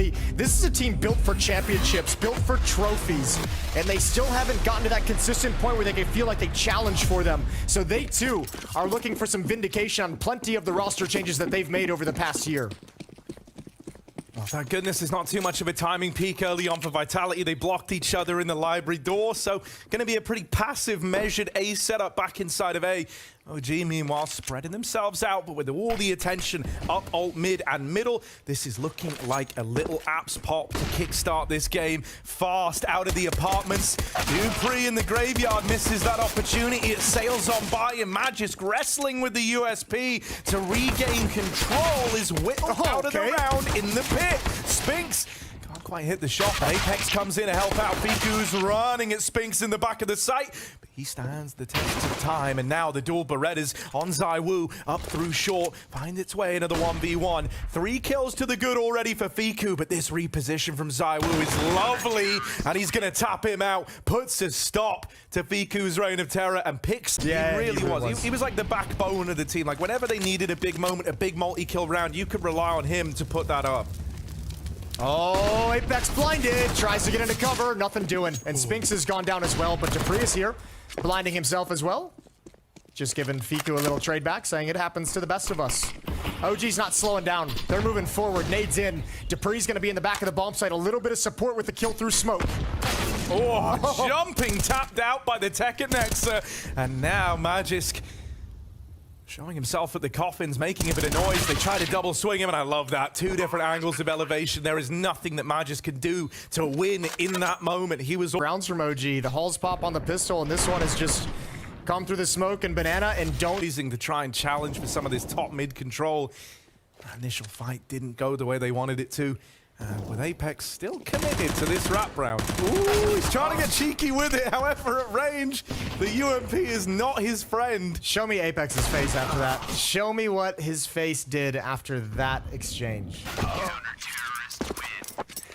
reality, this is a team built for championships, built for trophies, and they still haven't gotten to that consistent point where they can feel like they challenge for them. So they too are looking for some vindication on plenty of the roster changes that they've made over the past year. Oh, thank goodness there's not too much of a timing peak early on for Vitality. They blocked each other in the library door, so going to be a pretty passive, measured A setup back inside of A. OG, meanwhile, spreading themselves out, but with all the attention up, alt, mid, and middle, this is looking like a little apps pop to kickstart this game. Fast out of the apartments. Dupree in the graveyard misses that opportunity. It sails on by, and Magisk wrestling with the USP to regain control is whittled out of the round in the pit. Spinks can't quite hit the shot. Apex comes in to help out. Fiku's running at Spinks in the back of the site. He stands the test of time, and now the dual Berettas on ZywOo, up through short, find its way into the 1v1. 3 kills to the good already for Fiku, but this reposition from ZywOo is lovely, and he's going to tap him out, puts a stop to Fiku's reign of terror, and picks. Yeah, he really was. He was like the backbone of the team. Like, whenever they needed a big moment, a big multi-kill round, you could rely on him to put that up. Oh, Apex blinded, tries to get into cover, nothing doing. And Spinks has gone down as well, but Dupree is here, blinding himself as well. Just giving Fiku a little trade back, saying it happens to the best of us. OG's not slowing down. They're moving forward. Nades in. Dupree's going to be in the back of the bomb site. A little bit of support with the kill through smoke. Oh, jumping, tapped out by the Tekken Nexer. And now Magisk showing himself at the coffins, making a bit of noise. They try to double swing him, and I love that. 2 different angles of elevation. There is nothing that Magisk can do to win in that moment. He was... Rounds from OG. The Halls pop on the pistol, and this one is just come through the smoke and banana and don't... Using to try and challenge for some of this top mid control. That initial fight didn't go the way they wanted it to. With Apex still committed to this rap round. Ooh, he's trying to get cheeky with it. However, at range, the UMP is not his friend. Show me Apex's face after that. Show me what his face did after that exchange.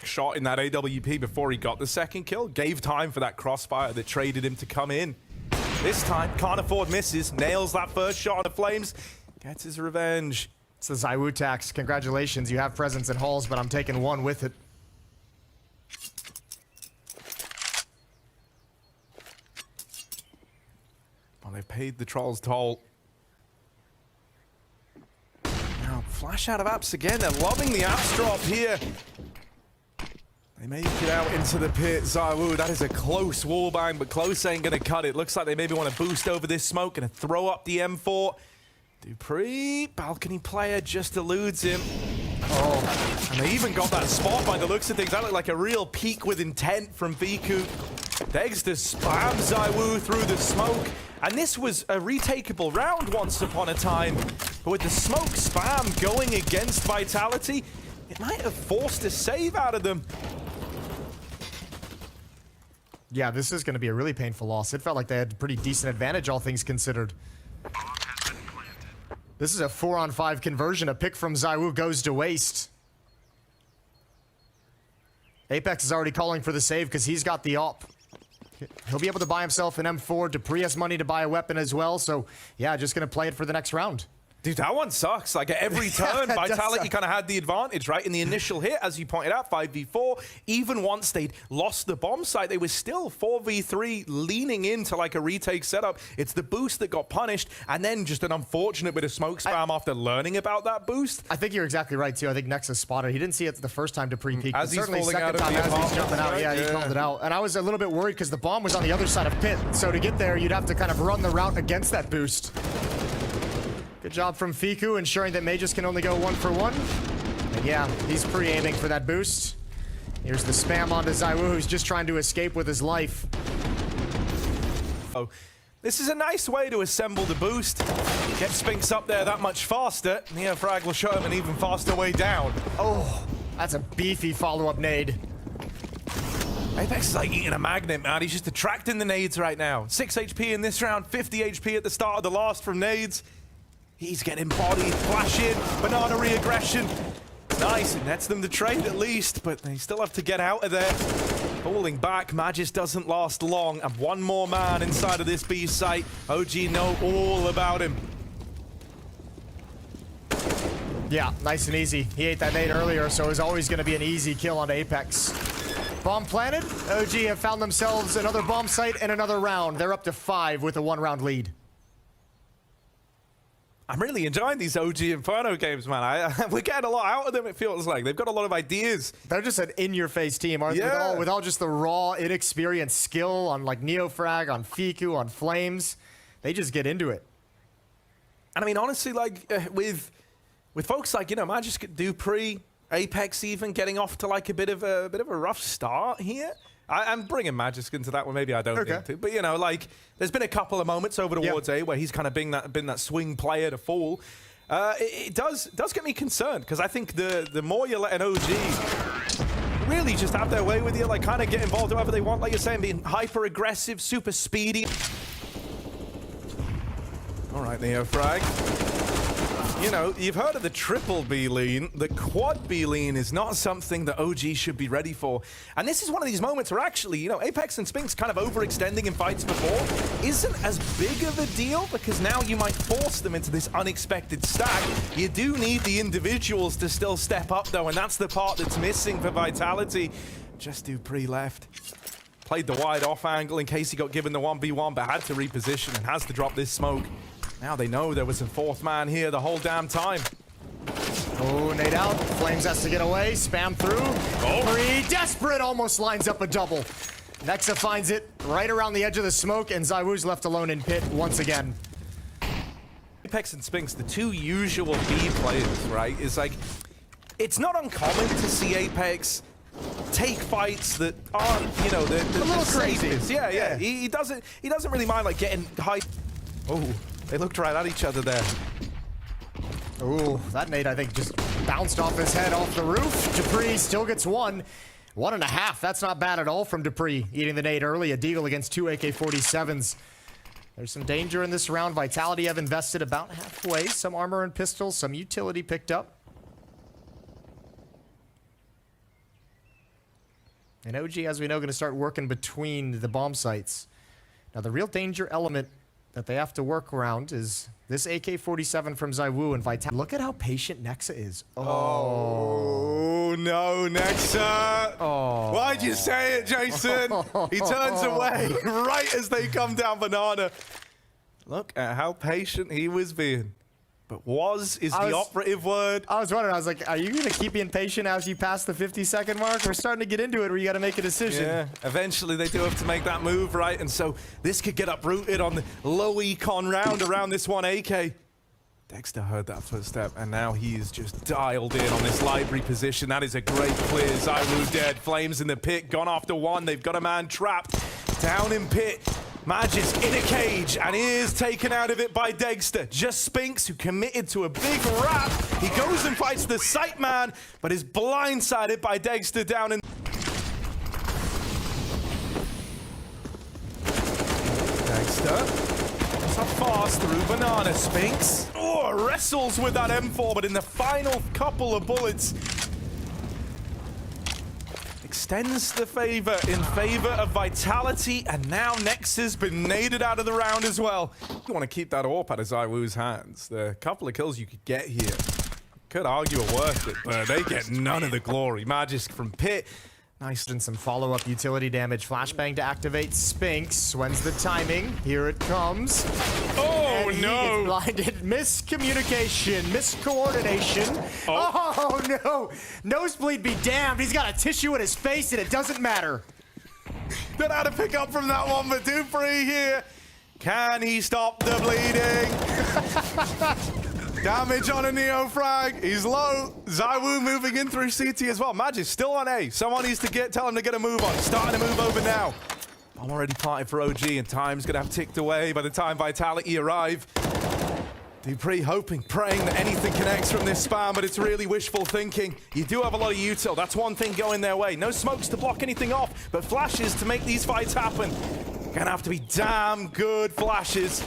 Shot in that AWP before he got the second kill. Gave time for that crossfire that traded him to come in. This time, can't afford misses. Nails that first shot on the flames. Gets his revenge. It's the ZywOo tax. Congratulations, you have presence in Halls, but I'm taking one with it. Well, they've paid the Troll's toll. Now, flash out of apps again. They're loving the apps drop here. They make it out into the pit. ZywOo, that is a close wallbang, but close ain't going to cut it. Looks like they maybe want to boost over this smoke and throw up the M4. Dupree, balcony player, just eludes him. Oh, and they even got that spot by the looks of things. That looked like a real peek with intent from Fiku. degster spams ZywOo through the smoke. And this was a retakeable round once upon a time. But with the smoke spam going against Vitality, it might have forced a save out of them. Yeah, this is going to be a really painful loss. It felt like they had a pretty decent advantage, all things considered. This is a 4-on-5 conversion. A pick from ZywOo goes to waste. Apex is already calling for the save because he's got the op. He'll be able to buy himself an M4. Dupree has money to buy a weapon as well. So, yeah, just going to play it for the next round. Dude, that one sucks. Like, at every turn, Vitality kind of had the advantage, right? In the initial hit, as you pointed out, 5v4. Even once they'd lost the bomb site, they were still 4v3, leaning into, like, a retake setup. It's the boost that got punished, and then just an unfortunate bit of smoke spam after learning about that boost. I think you're exactly right, too. I think Nexus spotted. He didn't see it the first time Dupree peeked. As he's certainly falling second out of time the as he's jumping out. right? Yeah, he called it out. And I was a little bit worried because the bomb was on the other side of pit. So to get there, you'd have to kind of run the route against that boost. Good job from Fiku, ensuring that Magisk can only go 1 for 1. And yeah, he's pre-aiming for that boost. Here's the spam onto ZywOo, who's just trying to escape with his life. Oh, this is a nice way to assemble the boost. Get Spinks up there that much faster. Frag will show him an even faster way down. Oh, that's a beefy follow-up nade. Apex is like eating a magnet, man. He's just attracting the nades right now. 6 HP in this round, 50 HP at the start of the last from nades. He's getting bodied, flash in, banana re-aggression. Nice, it nets them the trade at least, but they still have to get out of there. Falling back, Magisk doesn't last long, and one more man inside of this B site. OG know all about him. Yeah, nice and easy. He ate that nade earlier, so it was always going to be an easy kill onto Apex. Bomb planted. OG have found themselves another bomb site and another round. They're up to 5 with a 1-round lead. I'm really enjoying these OG Inferno games, man. We're getting a lot out of them, it feels like. They've got a lot of ideas. They're just an in-your-face team, aren't Yeah. they? With all just the raw, inexperienced skill on like Neofrag, on Fiku, on Flames. They just get into it. And I mean, honestly, like, with folks like, you know, Magisk, Dupree, Apex even getting off to like a bit of a rough start here. I'm bringing Magisk into that one. Maybe I don't need to. But, you know, like, there's been a couple of moments over towards A where he's kind of been that swing player to fall. It does get me concerned, because I think the more you let an OG really just have their way with you, like, kind of get involved however they want, like you're saying, being hyper-aggressive, super speedy. All right, Neofrag. You know, you've heard of the triple B lean. The quad B lean is not something that OG should be ready for. And this is one of these moments where actually, you know, Apex and Spinks kind of overextending in fights before isn't as big of a deal, because now you might force them into this unexpected stack. You do need the individuals to still step up, though, and that's the part that's missing for Vitality. Just Dupree left. Played the wide off angle in case he got given the 1v1, but had to reposition and has to drop this smoke. Now they know there was a 4th man here the whole damn time. Oh, nade out. Flames has to get away. Spam through. Free. Desperate almost lines up a double. Nexa finds it right around the edge of the smoke, and ZywOo's left alone in pit once again. Apex and Spinks, the two usual B players, right? Is like, it's not uncommon to see Apex take fights that aren't, you know, the a little crazy. safest. Yeah. He doesn't really mind like getting high. Oh. They looked right at each other there. Ooh, that nade, I think, just bounced off his head off the roof. Dupree still gets 1. 1.5. That's not bad at all from Dupree. Eating the nade early. A deagle against 2 AK-47s. There's some danger in this round. Vitality have invested about halfway. Some armor and pistols. Some utility picked up. And OG, as we know, going to start working between the bomb sites. Now, the real danger element that they have to work around is this AK-47 from ZywOo and Vitality. Look at how patient Nexa is. Oh no, Nexa! Oh. Why'd you say it, Jason? He turns away right as they come down banana. Look at how patient he was being. But is the operative word. I was wondering, I was like, are you going to keep being patient as you pass the 50-second mark? We're starting to get into it where you got to make a decision. Yeah, eventually they do have to make that move, right? And so this could get uprooted on the low econ round around this one AK. degster heard that footstep, and now he is just dialed in on this library position. That is a great clear. ZywOo dead. Flames in the pit, gone after 1. They've got a man trapped down in pit. Magisk in a cage, and he is taken out of it by degster. Just Spinks, who committed to a big wrap. He goes and fights the sight man, but is blindsided by degster down in... degster. That's up fast through banana. Spinks. Oh, wrestles with that M4, but in the final couple of bullets, extends the favor in favor of Vitality, and now Nexa's been naded out of the round as well. You want to keep that AWP out of ZywOo's hands. The couple of kills you could get here could argue are worth it, but they get none of the glory. Magisk from pit. Nice, and some follow-up utility damage. Flashbang to activate Spinks. When's the timing? Here it comes. Oh, and no. He is blinded. Miscommunication. Miscoordination. Oh, no. Nosebleed be damned. He's got a tissue in his face, and it doesn't matter. Don't know how to pick up from that one, but Dupree here. Can he stop the bleeding? Damage on a Neofrag. He's low. ZywOo moving in through CT as well. Magisk still on A. Someone needs to tell him to get a move on. Starting to move over now. I'm already planted for OG, and time's going to have ticked away by the time Vitality arrive. Dupree hoping, praying that anything connects from this spam, but it's really wishful thinking. You do have a lot of util. That's one thing going their way. No smokes to block anything off, but flashes to make these fights happen. Gonna have to be damn good flashes.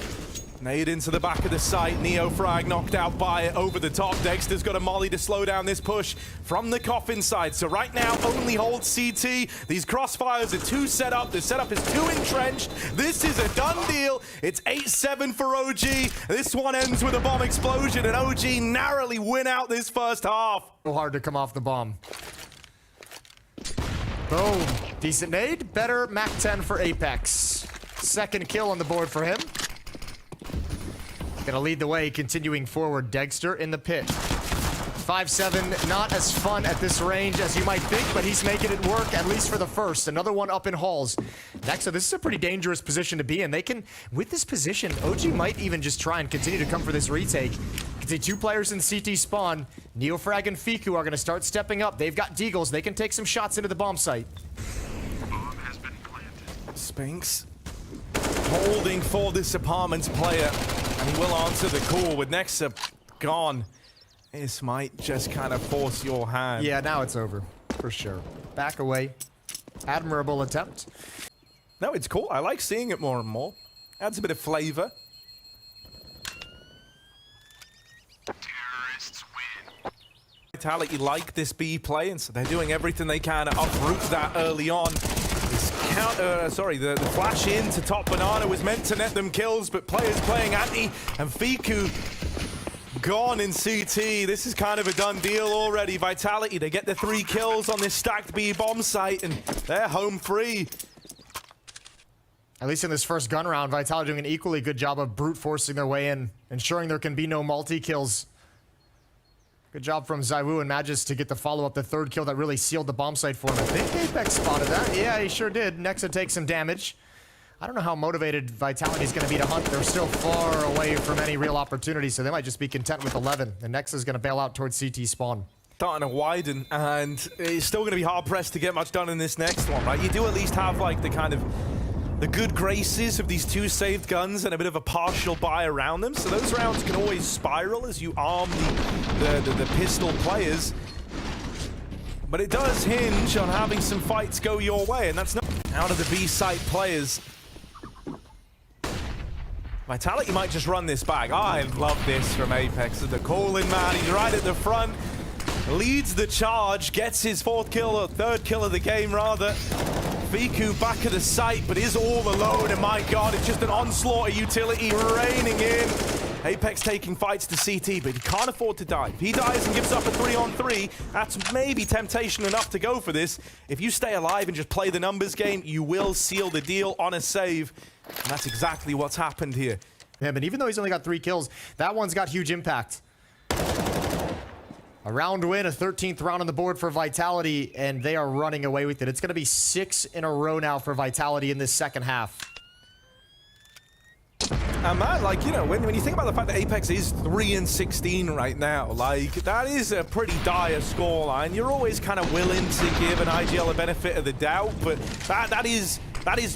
Nade into the back of the site. Neo frag knocked out by it over the top. Dexter's got a molly to slow down this push from the coffin side. So right now, only hold CT. These crossfires are too set up. The setup is too entrenched. This is a done deal. It's 8-7 for OG. This one ends with a bomb explosion, and OG narrowly win out this first half. So hard to come off the bomb. Boom. Decent nade. Better Mac 10 for Apex. Second kill on the board for him. Gonna lead the way, continuing forward. Degster in the pit. 5-7, not as fun at this range as you might think, but he's making it work, at least for the first. Another one up in halls. Next, so this is a pretty dangerous position to be in. They can, with this position, OG might even just try and continue to come for this retake. You can see 2 players in CT spawn. Neofrag and Fiku are gonna start stepping up. They've got deagles. They can take some shots into the bomb site. Bomb has been planted. Spinks holding for this apartment's player, and he will answer the call with Nexa gone. This might just kind of force your hand. Yeah, now it's over, for sure. Back away. Admirable attempt. No, it's cool. I like seeing it more and more. Adds a bit of flavor. Terrorists win. Vitality like this B play, and so they're doing everything they can to uproot that early on. This the flash in to top banana was meant to net them kills, but players playing anti, and Fiku gone in CT. This is kind of a done deal already. Vitality, they get the 3 kills on this stacked B bomb site, and they're home free. At least in this first gun round, Vitality doing an equally good job of brute forcing their way in, ensuring there can be no multi-kills. Good job from ZywOo and Magis to get the follow-up, the 3rd kill that really sealed the bomb site for him. I think Apex spotted that. Yeah, he sure did. Nexa takes some damage. I don't know how motivated Vitality is going to be to hunt. They're still far away from any real opportunity, so they might just be content with 11. And Nexa is going to bail out towards CT spawn. Starting to widen, and it's still going to be hard-pressed to get much done in this next one, right? You do at least have, like, the good graces of these 2 saved guns and a bit of a partial buy around them, so those rounds can always spiral as you arm the pistol players. But it does hinge on having some fights go your way, and that's not out of the B site players. Vitality might just run this back. I love this from Apex. The call-in man, he's right at the front, leads the charge, gets his 4th kill, or 3rd kill of the game rather. Fiku back at the site, but is all alone, and my god, it's just an onslaught of utility raining in. Apex taking fights to CT, but he can't afford to die. If he dies and gives up a 3-on-3, that's maybe temptation enough to go for this. If you stay alive and just play the numbers game, you will seal the deal on a save, and that's exactly what's happened here. Yeah, but even though he's only got 3 kills, that one's got huge impact. A round win, a 13th round on the board for Vitality, and they are running away with it. It's going to be 6 in a row now for Vitality in this second half. And man, like, you know, when you think about the fact that Apex is 3-16 right now, like, that is a pretty dire scoreline. You're always kind of willing to give an IGL a benefit of the doubt, but that is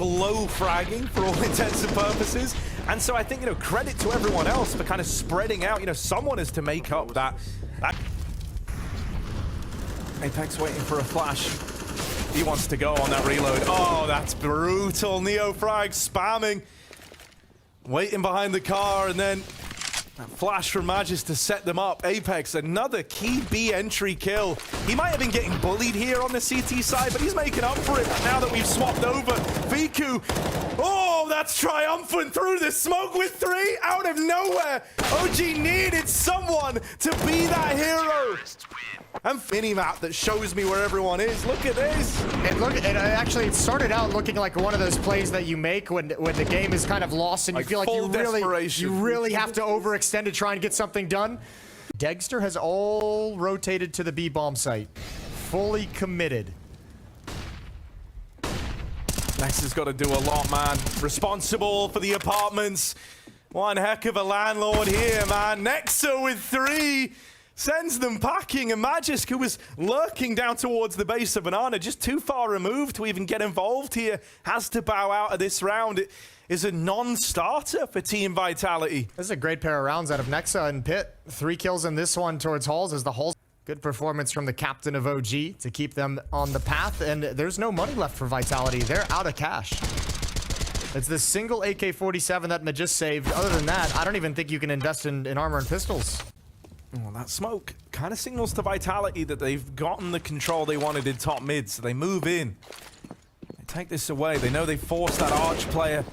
low fragging for all intents and purposes. And so I think, you know, credit to everyone else for kind of spreading out. You know, someone is to make up that. Apex waiting for a flash. He wants to go on that reload. Oh, that's brutal. Neo frag spamming. Waiting behind the car, and then that flash from Magis to set them up. Apex, another key B entry kill. He might have been getting bullied here on the CT side, but he's making up for it now that we've swapped over. Fiku, oh, that's triumphant through the smoke with 3 out of nowhere. OG needed someone to be that hero. And mini-map that shows me where everyone is. Look at this. Actually, it started out looking like one of those plays that you make when the game is kind of lost and you Like feel like you full really have to overextend to try and get something done. Degster has all rotated to the B bomb site. Fully committed. Nexa's got to do a lot, man. Responsible for the apartments. One heck of a landlord here, man. Nexa with 3. Sends them packing, and Magisk, who was lurking down towards the base of Banana, just too far removed to even get involved here, has to bow out of this round. It is a non-starter for Team Vitality. This is a great pair of rounds out of Nexa and Pit. 3 kills in this one towards Halls as the Halls. Good performance from the captain of OG to keep them on the path, and there's no money left for Vitality. They're out of cash. It's the single AK-47 that Magis saved. Other than that, I don't even think you can invest in armor and pistols. Well, that smoke kind of signals to Vitality that they've gotten the control they wanted in top mid, so they move in. They take this away. They know they forced that Arch player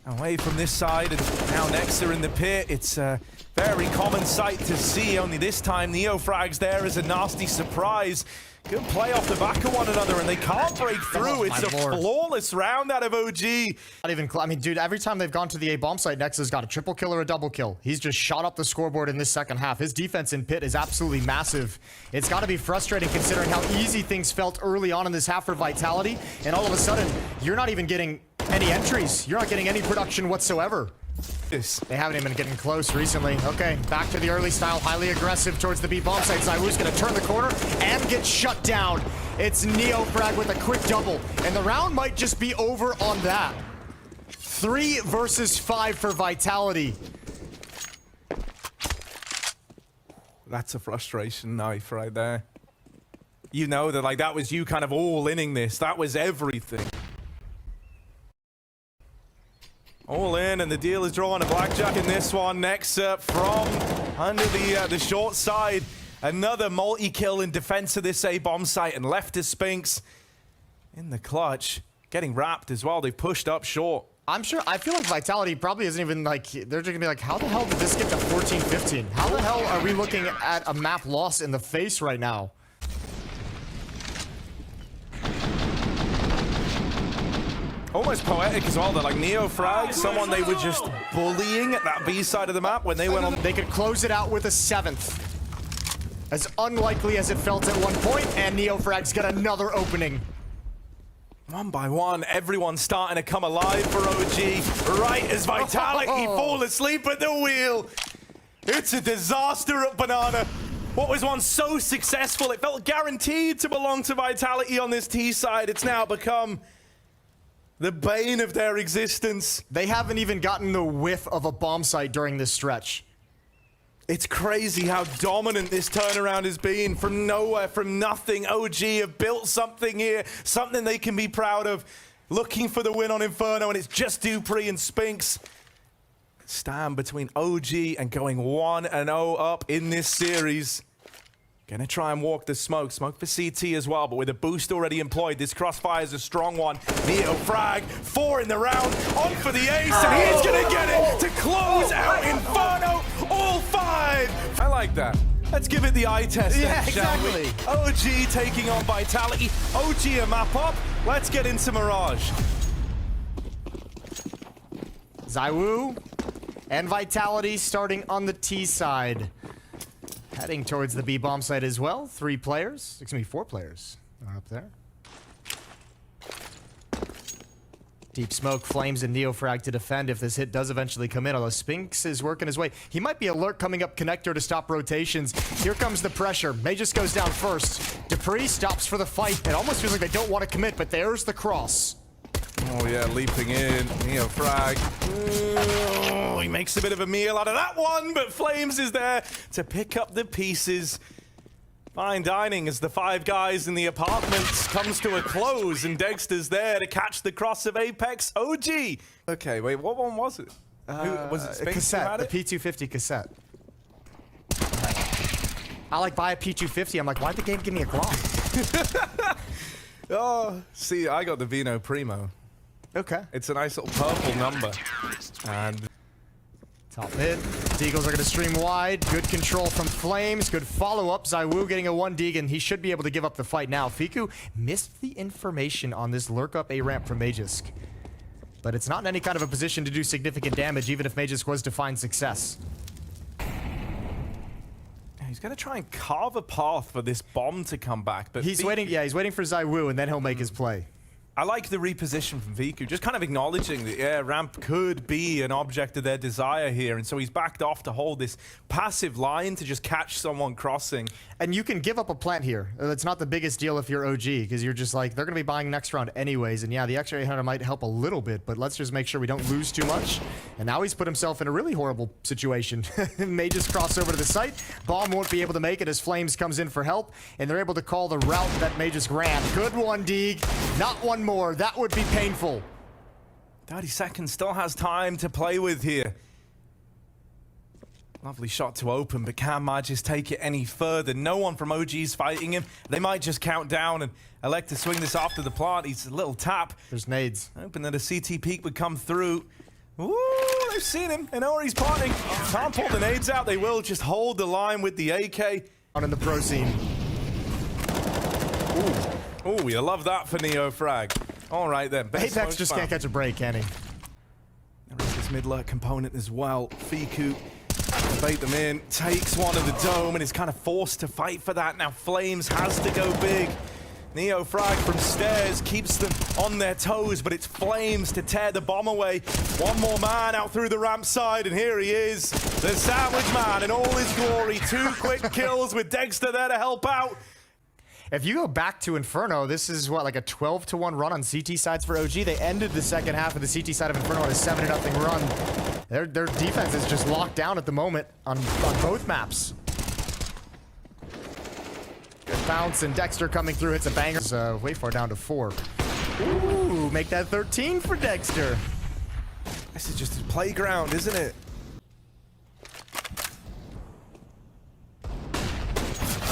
away from this side, and now Nexter in the pit. It's a very common sight to see, only this time Neo frags there as a nasty surprise. Good play off the back of one another, and they can't break through. Oh, it's a Lord. flawless round out of OG. Not even I mean, dude, every time they've gone to the A bomb site, Nexa's got a triple kill or a double kill. He's just shot up the scoreboard in this second half. His defense in pit is absolutely massive. It's got to be frustrating considering how easy things felt early on in this half for Vitality, and all of a sudden, you're not even getting any entries. You're not getting any production whatsoever. They haven't even been getting close recently. Okay, back to the early style, highly aggressive towards the B bomb site. ZywOo's gonna turn the corner and get shut down. It's Neo frag with a quick double, and the round might just be over on that. 3 versus 5 for Vitality. That's a frustration knife right there. You know that, like, that was you kind of all-inning this. That was everything. All in, and the deal is drawing a blackjack in this one. Next up from under the short side. Another multi-kill in defense of this A-bomb site, and left to Spinks in the clutch. Getting wrapped as well. They've pushed up short. I'm sure, I feel like Vitality probably isn't even like, they're just gonna be like, how the hell did this get to 14-15? How the hell are we looking at a map loss in the face right now? Almost poetic as well. They're like Neo frag, someone they were just bullying at that B side of the map when they went on. They could close it out with a 7th. As unlikely as it felt at one point, and Neo frag's got another opening. One by one, everyone's starting to come alive for OG. Right as Vitality fall asleep at the wheel. It's a disaster at Banana. What was once so successful, it felt guaranteed to belong to Vitality on this T side. It's now become the bane of their existence. They haven't even gotten the whiff of a bomb site during this stretch. It's crazy how dominant this turnaround has been. From nowhere, from nothing, OG have built something here, something they can be proud of. Looking for the win on Inferno, and it's just Dupree and Spinks. Stand between OG and going 1-0 up in this series. Gonna try and walk the smoke. Smoke for CT as well, but with a boost already employed, this crossfire is a strong one. Neo frag, 4 in the round, on for the ace, and he's gonna get it to close out Inferno, all 5. I like that. Let's give it the eye test then, shall we? OG taking on Vitality. OG a map up. Let's get into Mirage. ZywOo and Vitality starting on the T side. Heading towards the B bomb site as well. 3 players, excuse me, 4 players are up there. Deep smoke, Flames, and Neofrag to defend if this hit does eventually come in, although Spinks is working his way. He might be alert coming up connector to stop rotations. Here comes the pressure. Magis goes down first. Dupree stops for the fight. It almost feels like they don't want to commit, but there's the cross. Oh yeah, leaping in, Neo frag. Oh, he makes a bit of a meal out of that one, but Flames is there to pick up the pieces. Fine dining as the 5 guys in the apartments comes to a close, and degster's there to catch the cross of Apex OG. Okay, wait, what one was it? Was it Spinks cassette, the P250 cassette. I like buy a P250. I'm like, why'd the game give me a Glock? Oh, see, I got the Vino Primo. Okay. It's a nice little purple number. And top mid. Deagles are going to stream wide. Good control from Flames. Good follow-up. ZywOo getting a 1 Deagon. He should be able to give up the fight now. Fiku missed the information on this lurk-up A-ramp from Magisk. But it's not in any kind of a position to do significant damage, even if Magisk was to find success. he's going to try and carve a path for this bomb to come back. But he's waiting. Yeah, he's waiting for ZywOo, and then he'll make his play. I like the reposition from Viku, just kind of acknowledging that, yeah, ramp could be an object of their desire here, and so he's backed off to hold this passive line to just catch someone crossing. And you can give up a plant here. It's not the biggest deal if you're OG, because you're just like, they're going to be buying next round anyways, and yeah, the extra 800 might help a little bit, but let's just make sure we don't lose too much. And now he's put himself in a really horrible situation. May just cross over to the site. Bomb won't be able to make it as Flames comes in for help, and they're able to call the route that May just ran. Good one, Deeg. Not one more. That would be painful. 30 seconds, still has time to play with here. Lovely shot to open, but can Magis take it any further? No one from OG's fighting him. They might just count down and elect to swing this after the plant. He's a little tap. There's nades. Hoping that a CT peek would come through. Ooh, they've seen him. They know where he's planting. Can't pull the nades out. They will just hold the line with the AK. On in the pro scene. Ooh, you love that for Neo Frag. All right then. Best Apex just can't catch a break, can he? There is this mid-lurk component as well. Fiku bait them in, takes one of the dome and is kind of forced to fight for that. Now Flames has to go big. Neo Frag from stairs keeps them on their toes, but it's Flames to tear the bomb away. One more man out through the ramp side, and here he is, the Sandwich Man in all his glory. 2 quick kills with degster there to help out. If you go back to Inferno, this is what, like a 12-1 run on CT sides for OG. They ended the second half of the CT side of Inferno on a 7-0 run. Their defense is just locked down at the moment on both maps. Good bounce, and degster coming through, hits a banger. Way far down to 4. Ooh, make that 13 for degster. This is just a playground, isn't it?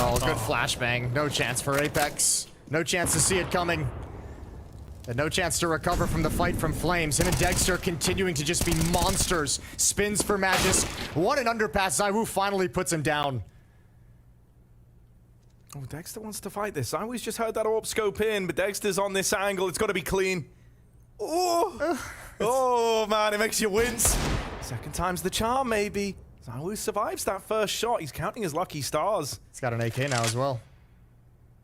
Oh, good flashbang. No chance for Apex. No chance to see it coming. And no chance to recover from the fight from Flames. Him and degster continuing to just be monsters. Spins for Magis. What an underpass. ZywOo finally puts him down. Oh, degster wants to fight this. I always just heard that AWP scope in, but degster's on this angle. It's got to be clean. Oh, man, it makes you wince. Second time's the charm, maybe. ZywOo survives that first shot. He's counting his lucky stars. He's got an AK now as well.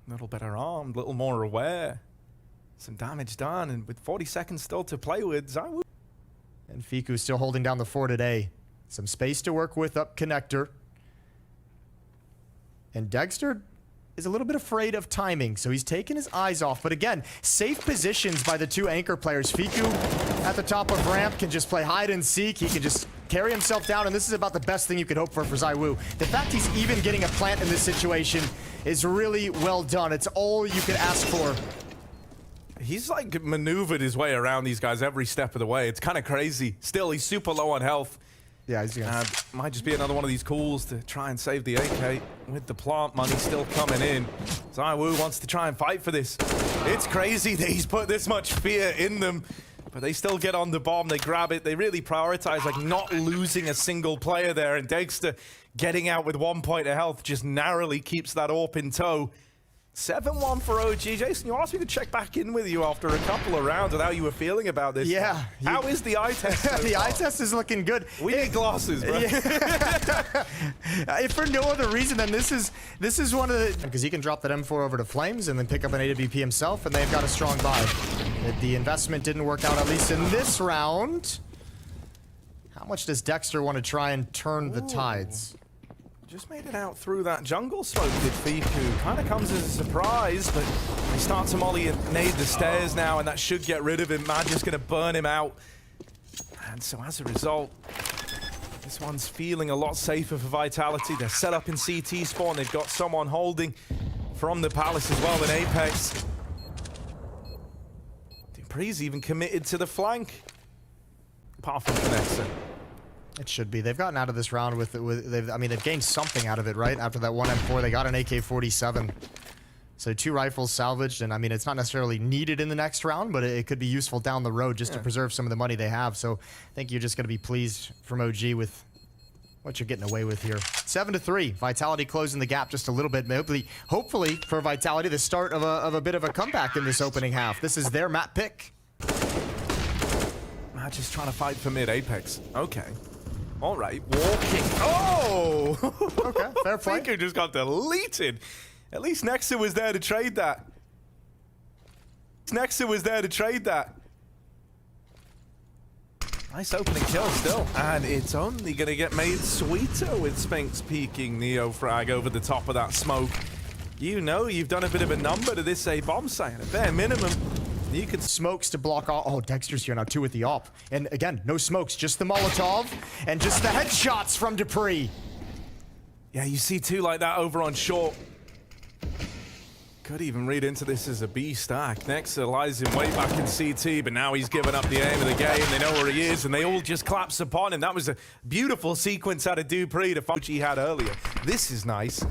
A little better armed, a little more aware. Some damage done, and with 40 seconds still to play with, ZywOo. And Fiku still holding down the fort today. Some space to work with up connector. And degster is a little bit afraid of timing, so he's taken his eyes off. But again, safe positions by the 2 anchor players. Fiku at the top of ramp can just play hide and seek. He can just carry himself down, and this is about the best thing you could hope for ZywOo. The fact he's even getting a plant in this situation is really well done. It's all you could ask for. He's like maneuvered his way around these guys every step of the way. It's kind of crazy. Still, he's super low on health. Yeah, he's gonna... Might just be another one of these calls to try and save the AK with the plant money still coming in. ZywOo wants to try and fight for this. It's crazy that he's put this much fear in them, but they still get on the bomb. They grab it. They really prioritize like not losing a single player there, and degster getting out with 1 point of health just narrowly keeps that AWP in tow. 7-1 for OG. Jason, you asked me to check back in with you after a couple of rounds and how you were feeling about this. Yeah. How is the eye test so The far? eye test is looking good. We need glasses, bro. If for no other reason than this is one of the... Because he can drop that M4 over to Flames and then pick up an AWP himself, and they've got a strong buy. The investment didn't work out, at least in this round. How much does degster want to try and turn the tides? Just made it out through that jungle smoke with Fiku. Kind of comes as a surprise, but they start to molly and nade the stairs now, and that should get rid of him. Magic's going to burn him out. And so as a result, this one's feeling a lot safer for Vitality. They're set up in CT spawn. They've got someone holding from the Palace as well in Apex. dupree's even committed to the flank. Apart from Vanessa. It should be. They've gotten out of this round with I mean, they've gained something out of it, right? After that one M4, they got an AK-47. So 2 rifles salvaged, and I mean, it's not necessarily needed in the next round, but it could be useful down the road just to preserve some of the money they have. So I think you're just going to be pleased from OG with what you're getting away with here. 7-3. Vitality closing the gap just a little bit. Hopefully for Vitality, the start of a bit of a comeback in this opening half. This is their map pick. Just trying to fight for mid Apex. Okay. All right, walking. Oh! Okay, fair play. Fiku just got deleted. At least Nexa was there to trade that. Nexa was there to trade that. Nice opening kill still. And it's only going to get made sweeter with Spinks peeking Neo Frag over the top of that smoke. You know you've done a bit of a number to this A bomb site. At a bare minimum, you could... Smokes to block off. Oh, degster's here now, 2 with the op. And again, no smokes, just the Molotov and just the headshots from dupreeh. Yeah, you see 2 like that over on short. Could even read into this as a B stack. Nexer lies in wait back in CT, but now he's given up the aim of the game. They know where he is, and they all just collapse upon him. That was a beautiful sequence out of Dupree to find he had earlier. This is nice.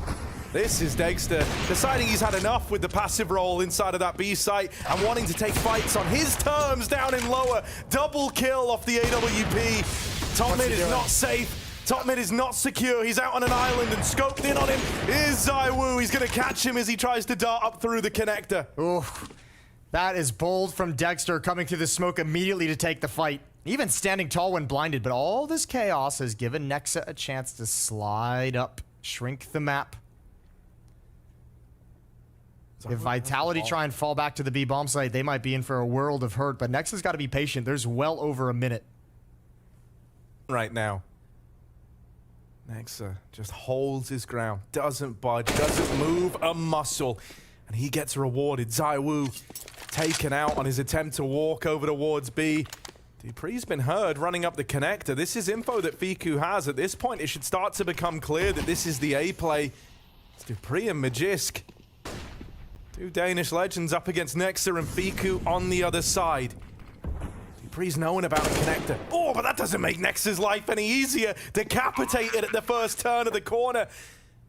This is degster deciding he's had enough with the passive role inside of that B site and wanting to take fights on his terms down in lower. Double kill off the AWP. Top mid is not safe. Top mid is not secure. He's out on an island, and scoped in on him is ZywOo. He's going to catch him as he tries to dart up through the connector. Oof. That is bold from degster, coming through the smoke immediately to take the fight. Even standing tall when blinded, but all this chaos has given Nexa a chance to slide up, shrink the map. If Vitality try and fall back to the B bomb site, they might be in for a world of hurt, but Nexa's got to be patient. There's well over a minute. Right now. Nexa just holds his ground, doesn't budge, doesn't move a muscle, and he gets rewarded. ZywOo taken out on his attempt to walk over towards B. Dupree's been heard running up the connector. This is info that Fiku has. At this point, it should start to become clear that this is the A play. It's Dupree and Magisk. Two Danish legends up against Nexa and Fiku on the other side. Dupree's known about the connector. Oh, but that doesn't make Nexa's life any easier. Decapitated at the first turn of the corner.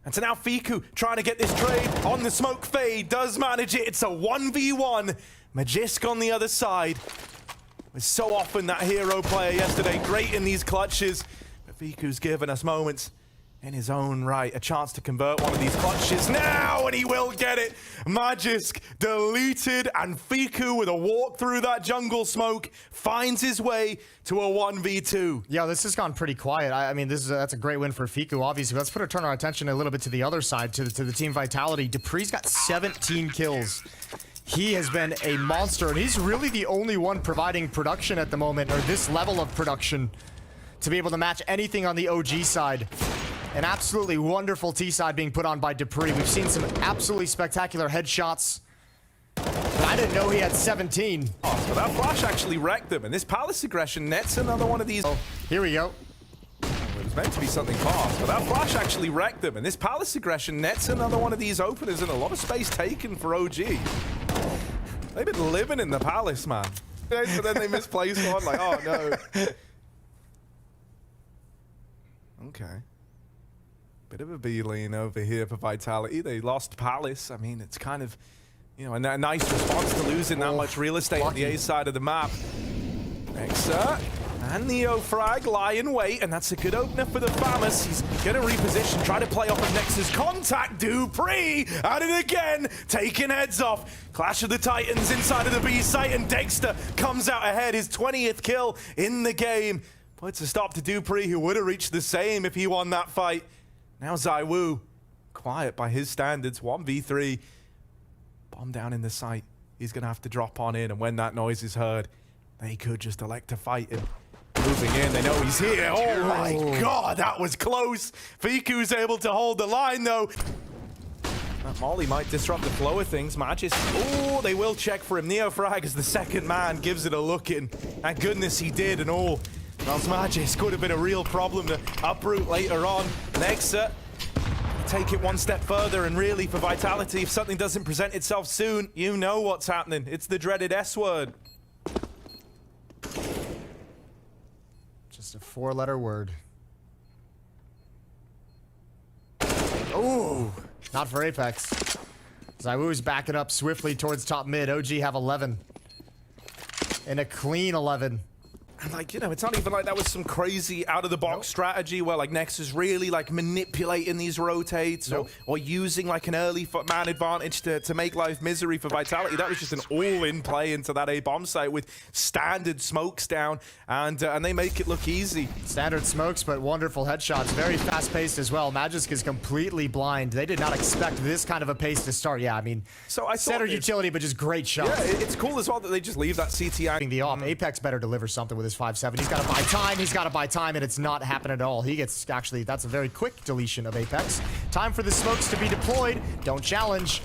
And so now Fiku trying to get this trade on the smoke fade. Does manage it. It's a 1v1. Magisk on the other side. Was so often that hero player yesterday. Great in these clutches. But Fiku's given us moments in his own right. A chance to convert one of these clutches now, and he will get it. Magisk deleted, and Fiku with a walk through that jungle smoke finds his way to a 1v2. Yeah, this has gone pretty quiet. I mean, that's a great win for Fiku, obviously. Let's turn our attention a little bit to the other side, to the team Vitality. Dupree's got 17 kills. He has been a monster, and he's really the only one providing production at the moment, or this level of production, to be able to match anything on the OG side. An absolutely wonderful T-side being put on by Dupree. We've seen some absolutely spectacular headshots. But I didn't know he had 17. Oh, so that flash actually wrecked him, and this palace aggression nets another one of these. Oh, here we go. It was meant to be something fast, but that flash actually wrecked them, and this palace aggression nets another one of these openers, and a lot of space taken for OG. They've been living in the palace, man. But then they misplaced one, like, oh no. Okay. Bit of a B-lean over here for Vitality. They lost Palace. I mean, it's kind of, you know, a nice response to losing that much real estate on the A side of the map. Nexa and Neo frag lie in wait, and that's a good opener for the Famous. He's gonna reposition, try to play off of Nexa's contact. Dupree at it again, taking heads off. Clash of the Titans inside of the B site, and degster comes out ahead, his 20th kill in the game. Puts a stop to Dupree, who would have reached the same if he won that fight. Now ZywOo, quiet by his standards, 1v3. Bomb down in the site. He's going to have to drop on in, and when that noise is heard, they could just elect to fight him. Moving in, they know he's here. Oh my god, that was close. Fiku's able to hold the line, though. That molly might disrupt the flow of things. Magisk, oh, they will check for him. Neo frag as the second man gives it a look in. Thank goodness he did, and all. Else Magisk could have been a real problem to uproot later on. Nexa, take it one step further, and really for Vitality, if something doesn't present itself soon, you know what's happening. It's the dreaded S word. Just a 4-letter word. Ooh, not for Apex. ZywOo's backing up swiftly towards top mid. OG have 11. And a clean 11. And like, you know, it's not even like that was some crazy out-of-the-box strategy where like Nexa's really like manipulating these rotates or using like an early man advantage to make life misery for Vitality. That was just an all-in play into that A bomb site with standard smokes down, and they make it look easy. Standard smokes, but wonderful headshots. Very fast-paced as well. Magisk is completely blind. They did not expect this kind of a pace to start. Yeah, I mean, so I standard utility, but just great shots. Yeah, it's cool as well that they just leave that CT. The op. Apex better deliver something with his 5-7. He's got to buy time. He's got to buy time, and it's not happening at all. He gets, actually, that's a very quick deletion of Apex. Time for the smokes to be deployed. Don't challenge.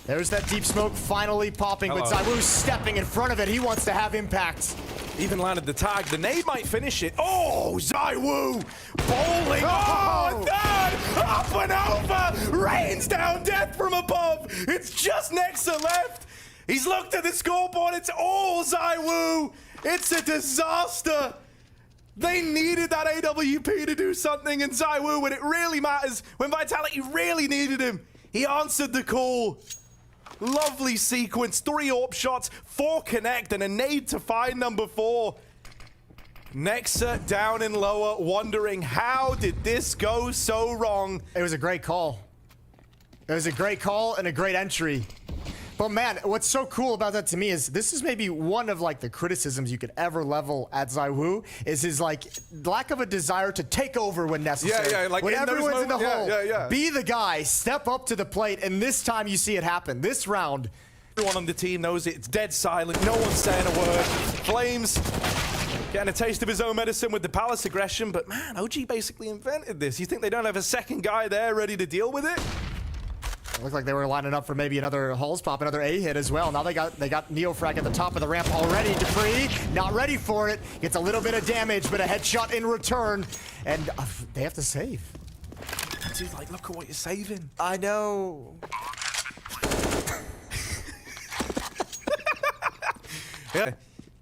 There's that deep smoke finally popping, but ZywOo's stepping in front of it. He wants to have impact. Even landed the tag. The nade might finish it. Oh, ZywOo bowling. Oh, third, up and over. Rains down death from above. It's just degster left. He's looked at the scoreboard. It's all ZywOo. It's a disaster. They needed that AWP to do something, and ZywOo, when it really matters, when Vitality really needed him, he answered the call. Lovely sequence, 3 AWP shots, 4 connect, and a nade to find number 4. degster down and lower, wondering how did this go so wrong? It was a great call. It was a great call and a great entry. But man, what's so cool about that to me is this is maybe one of like the criticisms you could ever level at ZywOo is his like lack of a desire to take over when necessary. Yeah, like when in those everyone's in the moments, hole, be the guy, step up to the plate, and this time you see it happen. This round. Everyone on the team knows it's dead silent. No one's saying a word. Flames getting a taste of his own medicine with the palace aggression, but man, OG basically invented this. You think they don't have a second guy there ready to deal with it? It looked like they were lining up for maybe another Hulls pop, another A hit as well. Now they got Neofrag at the top of the ramp already. Dupree not ready for it. Gets a little bit of damage, but a headshot in return, and they have to save. Dude, like, look at what you're saving. I know. Yeah.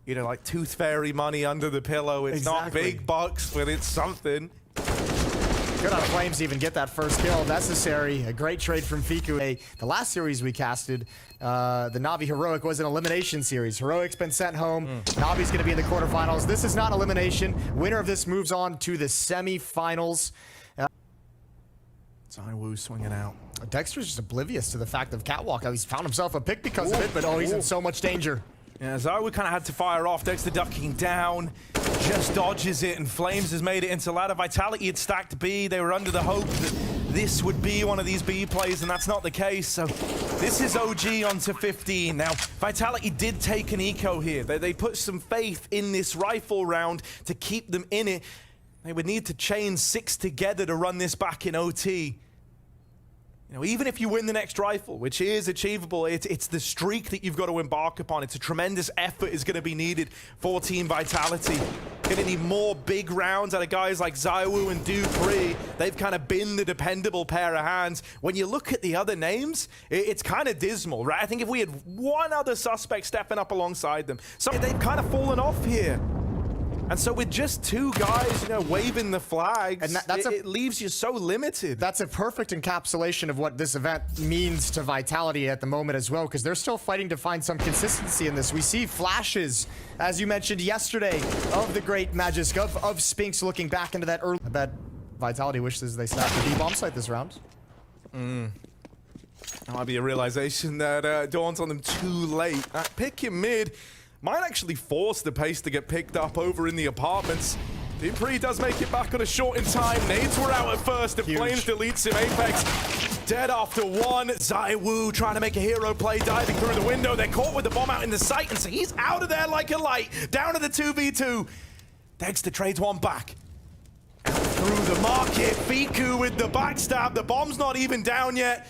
You know, like tooth fairy money under the pillow. It's not big bucks, but it's something. Good on Flames to even get that first kill. Necessary. A great trade from Fiku. The last series we casted, the NaVi Heroic was an elimination series. Heroic's been sent home. NaVi's going to be in the quarterfinals. This is not elimination. Winner of this moves on to the semifinals. ZywOo swinging out. degster's just oblivious to the fact of Catwalk. He's found himself a pick because of it, but he's in so much danger. Yeah, ZywOo kind of had to fire off. degster ducking down, just dodges it, and Flames has made it into ladder. Vitality had stacked B. They were under the hope that this would be one of these B plays, and that's not the case. So this is OG onto 15. Now, Vitality did take an eco here. They put some faith in this rifle round to keep them in it. They would need to chain 6 together to run this back in OT. You know, even if you win the next rifle, which is achievable, it's the streak that you've got to embark upon. It's a tremendous effort is going to be needed for Team Vitality. Going to need more big rounds out of guys like ZywOo and Dupree. They've kind of been the dependable pair of hands. When you look at the other names, it's kind of dismal, right? I think if we had one other suspect stepping up alongside them, so they've kind of fallen off here. And so with just 2 guys, you know, waving the flags, and it leaves you so limited. That's a perfect encapsulation of what this event means to Vitality at the moment as well, because they're still fighting to find some consistency in this. We see flashes, as you mentioned yesterday, of the great Magisk, of Spinks looking back into that early... I bet Vitality wishes they snapped the B-bomb site this round. That might be a realization that dawns on them too late. Pick in mid might actually force the pace to get picked up over in the apartments. Dupree does make it back on a short in time. Nades were out at first. The Flames deletes him. Apex dead after 1. ZywOo trying to make a hero play, diving through the window. They're caught with the bomb out in the sight, and so he's out of there like a light. Down to the 2v2. degster trades 1 back. Out through the market. Fiku with the backstab. The bomb's not even down yet.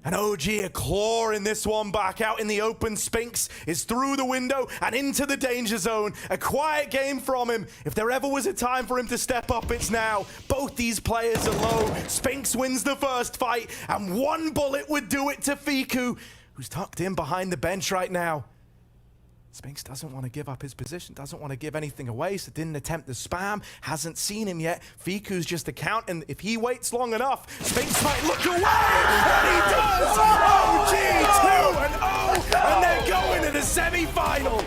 And OG a claw in this one back out in the open. Spinks is through the window and into the danger zone. A quiet game from him. If there ever was a time for him to step up, it's now. Both these players are low. Spinks wins the first fight, and 1 bullet would do it to Fiku, who's tucked in behind the bench right now. Spinks doesn't want to give up his position, doesn't want to give anything away, so didn't attempt the spam, hasn't seen him yet. Fiku's just a count, and if he waits long enough, Spinks might look away, and he does! OG 2-0, and they're going to the semi-final!